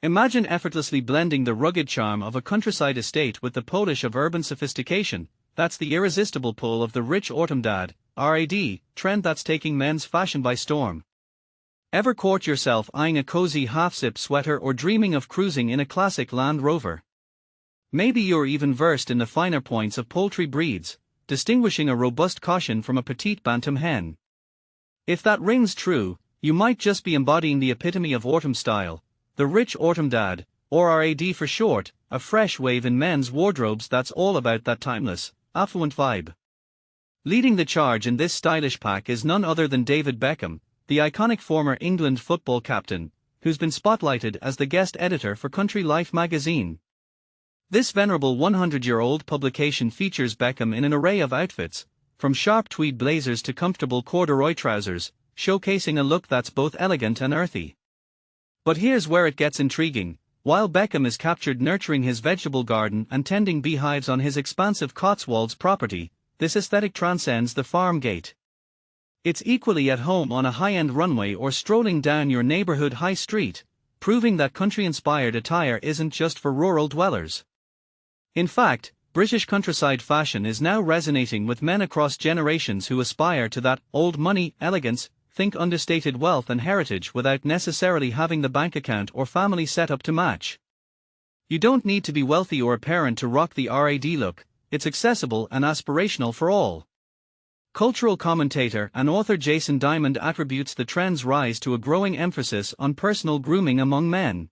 Imagine effortlessly blending the rugged charm of a countryside estate with the polish of urban sophistication. That's the irresistible pull of the rich autumn dad, RAD, trend that's taking men's fashion by storm. Ever caught yourself eyeing a cozy half-zip sweater or dreaming of cruising in a classic Land Rover? Maybe you're even versed in the finer points of poultry breeds, distinguishing a robust caution from a petite bantam hen. If that rings true, you might just be embodying the epitome of autumn style, the rich autumn dad, or RAD for short, a fresh wave in men's wardrobes that's all about that timeless, affluent vibe. Leading the charge in this stylish pack is none other than David Beckham, the iconic former England football captain, who's been spotlighted as the guest editor for Country Life magazine. This venerable 100-year-old publication features Beckham in an array of outfits, from sharp tweed blazers to comfortable corduroy trousers, showcasing a look that's both elegant and earthy. But here's where it gets intriguing. While Beckham is captured nurturing his vegetable garden and tending beehives on his expansive Cotswolds property, this aesthetic transcends the farm gate. It's equally at home on a high-end runway or strolling down your neighborhood high street, proving that country-inspired attire isn't just for rural dwellers. In fact, British countryside fashion is now resonating with men across generations who aspire to that old money elegance, think understated wealth and heritage without necessarily having the bank account or family setup to match. You don't need to be wealthy or a parent to rock the RAD look, it's accessible and aspirational for all. Cultural commentator and author Jason Diamond attributes the trend's rise to a growing emphasis on personal grooming among men.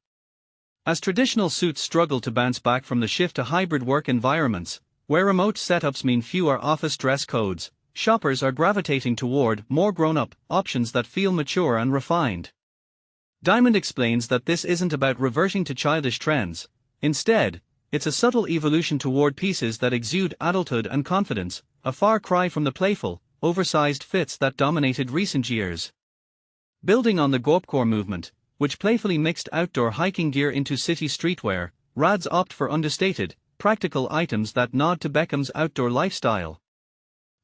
As traditional suits struggle to bounce back from the shift to hybrid work environments, where remote setups mean fewer office dress codes, shoppers are gravitating toward more grown-up options that feel mature and refined. Diamond explains that this isn't about reverting to childish trends. Instead, it's a subtle evolution toward pieces that exude adulthood and confidence, a far cry from the playful, oversized fits that dominated recent years. Building on the Gorpcore movement, which playfully mixed outdoor hiking gear into city streetwear, RADs opt for understated, practical items that nod to Beckham's outdoor lifestyle.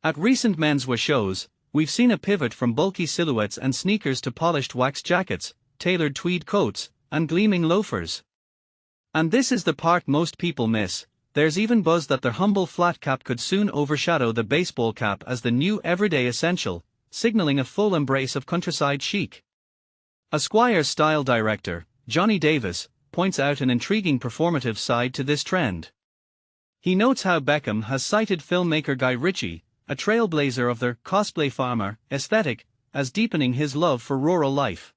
At recent menswear shows, we've seen a pivot from bulky silhouettes and sneakers to polished wax jackets, tailored tweed coats, and gleaming loafers. And this is the part most people miss. There's even buzz that their humble flat cap could soon overshadow the baseball cap as the new everyday essential, signaling a full embrace of countryside chic. Esquire's style director, Johnny Davis, points out an intriguing performative side to this trend. He notes how Beckham has cited filmmaker Guy Ritchie, a trailblazer of the cosplay farmer aesthetic, as deepening his love for rural life.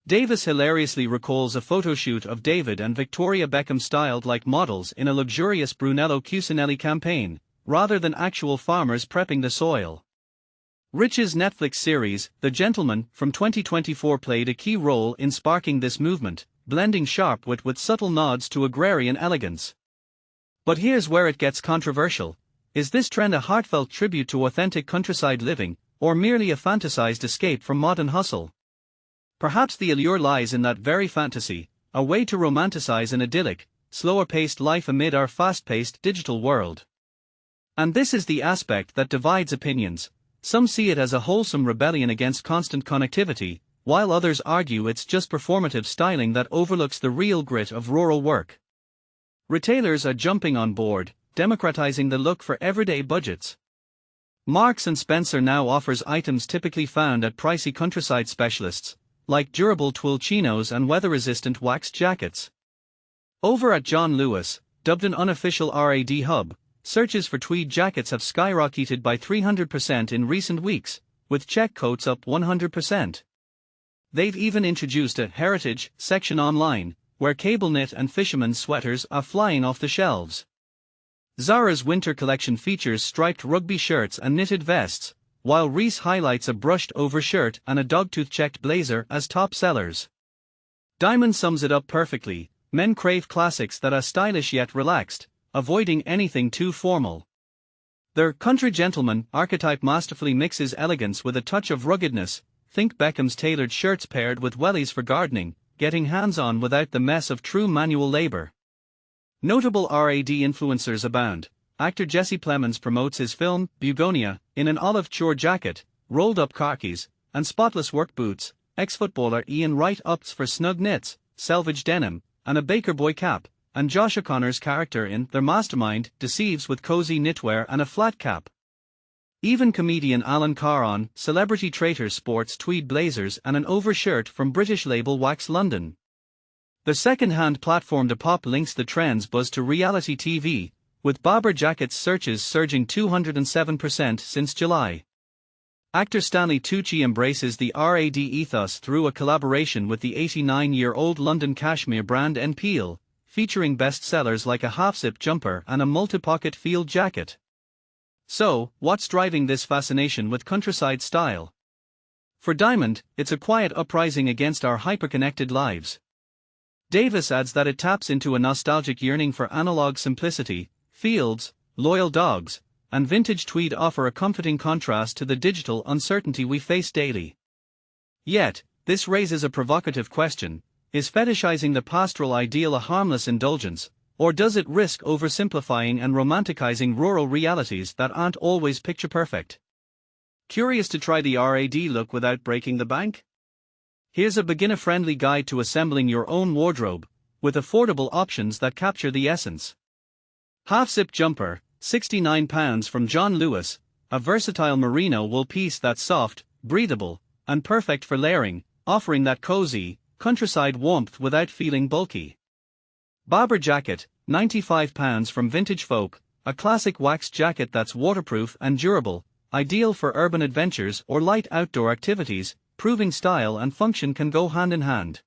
Davis hilariously recalls a photoshoot of David and Victoria Beckham styled like models in a luxurious Brunello Cucinelli campaign, rather than actual farmers prepping the soil. Rich's Netflix series, The Gentleman, from 2024 played a key role in sparking this movement, blending sharp wit with subtle nods to agrarian elegance. But here's where it gets controversial. Is this trend a heartfelt tribute to authentic countryside living, or merely a fantasized escape from modern hustle? Perhaps the allure lies in that very fantasy, a way to romanticize an idyllic, slower-paced life amid our fast-paced digital world. And this is the aspect that divides opinions. Some see it as a wholesome rebellion against constant connectivity, while others argue it's just performative styling that overlooks the real grit of rural work. Retailers are jumping on board, democratizing the look for everyday budgets. Marks & Spencer now offers items typically found at pricey countryside specialists, like durable twill chinos and weather-resistant waxed jackets. Over at John Lewis, dubbed an unofficial RAD hub, searches for tweed jackets have skyrocketed by 300% in recent weeks, with check coats up 100%. They've even introduced a heritage section online, where cable knit and fishermen's sweaters are flying off the shelves. Zara's winter collection features striped rugby shirts and knitted vests, while Reiss highlights a brushed-over shirt and a dogtooth-checked blazer as top sellers. Diamond sums it up perfectly: men crave classics that are stylish yet relaxed, avoiding anything too formal. Their country gentleman archetype masterfully mixes elegance with a touch of ruggedness. Think Beckham's tailored shirts paired with wellies for gardening, getting hands-on without the mess of true manual labor. Notable RAD influencers abound. Actor Jesse Plemons promotes his film, Bugonia, in an olive chore jacket, rolled-up khakis, and spotless work boots. Ex-footballer Ian Wright opts for snug knits, selvage denim, and a baker boy cap, and Josh O'Connor's character in Their Mastermind deceives with cozy knitwear and a flat cap. Even comedian Alan Carr Celebrity Traitors sports tweed blazers and an overshirt from British label Wax London. The second-hand platform Depop links the trends buzz to reality TV, with Bomber Jackets searches surging 207% since July. Actor Stanley Tucci embraces the RAD ethos through a collaboration with the 89-year-old London cashmere brand Peel, featuring bestsellers like a half-zip jumper and a multi-pocket field jacket. So, what's driving this fascination with countryside style? For Diamond, it's a quiet uprising against our hyper-connected lives. Davis adds that it taps into a nostalgic yearning for analog simplicity. Fields, loyal dogs, and vintage tweed offer a comforting contrast to the digital uncertainty we face daily. Yet, this raises a provocative question: is fetishizing the pastoral ideal a harmless indulgence, or does it risk oversimplifying and romanticizing rural realities that aren't always picture-perfect? Curious to try the RAD look without breaking the bank? Here's a beginner-friendly guide to assembling your own wardrobe, with affordable options that capture the essence. Half-zip jumper, £69 from John Lewis, a versatile merino wool piece that's soft, breathable, and perfect for layering, offering that cozy, countryside warmth without feeling bulky. Bomber jacket, £95 from Vintage Folk, a classic waxed jacket that's waterproof and durable, ideal for urban adventures or light outdoor activities, proving style and function can go hand in hand.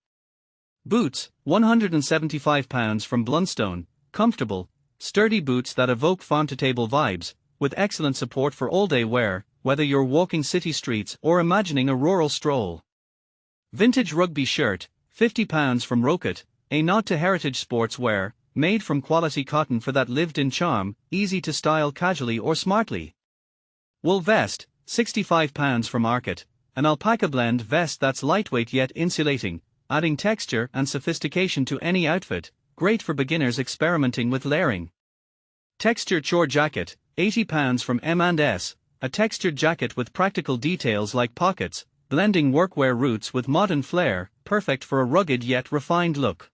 Boots, £175 from Blundstone, comfortable, sturdy boots that evoke farm-to-table vibes, with excellent support for all-day wear, whether you're walking city streets or imagining a rural stroll. Vintage rugby shirt, £50 from Rocket, a nod to heritage sports wear, made from quality cotton for that lived-in charm, easy to style casually or smartly. Wool vest, £65 from Arcot, an alpaca blend vest that's lightweight yet insulating, adding texture and sophistication to any outfit, great for beginners experimenting with layering. Texture chore jacket, £80 from M&S, a textured jacket with practical details like pockets, blending workwear roots with modern flair, perfect for a rugged yet refined look.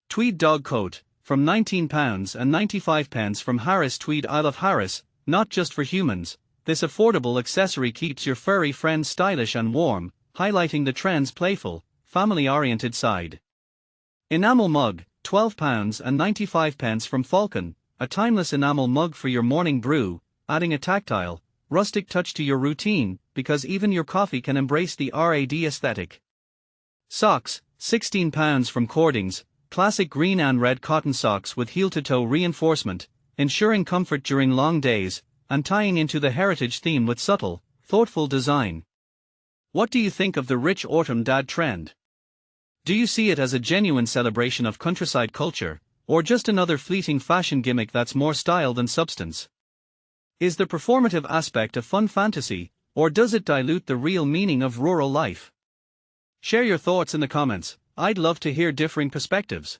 Tweed dog coat, from £19 and 95 from Harris Tweed Isle of Harris, not just for humans, this affordable accessory keeps your furry friend stylish and warm, highlighting the trend's playful, family-oriented side. Enamel mug, £12 and 95 from Falcon, a timeless enamel mug for your morning brew, adding a tactile, rustic touch to your routine, because even your coffee can embrace the RAD aesthetic. Socks, £16 from Cordings, classic green and red cotton socks with heel-to-toe reinforcement, ensuring comfort during long days, and tying into the heritage theme with subtle, thoughtful design. What do you think of the rich autumn dad trend? Do you see it as a genuine celebration of countryside culture, or just another fleeting fashion gimmick that's more style than substance? Is the performative aspect a fun fantasy, or does it dilute the real meaning of rural life? Share your thoughts in the comments. I'd love to hear differing perspectives.